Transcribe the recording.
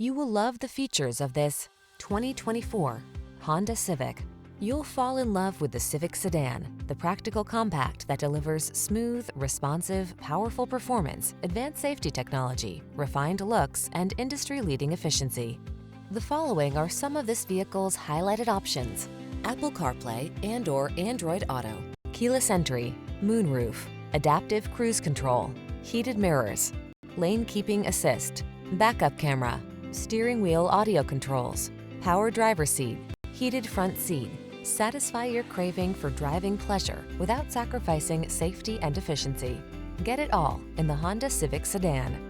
You will love the features of this 2024 Honda Civic. You'll fall in love with the Civic Sedan, the practical compact that delivers smooth, responsive, powerful performance, advanced safety technology, refined looks, and industry-leading efficiency. The following are some of this vehicle's highlighted options: Apple CarPlay and/or Android Auto, keyless entry, moonroof, adaptive cruise control, heated mirrors, lane keeping assist, backup camera, steering wheel audio controls, power driver's seat, heated front seat. Satisfy your craving for driving pleasure without sacrificing safety and efficiency. Get it all in the Honda Civic Sedan.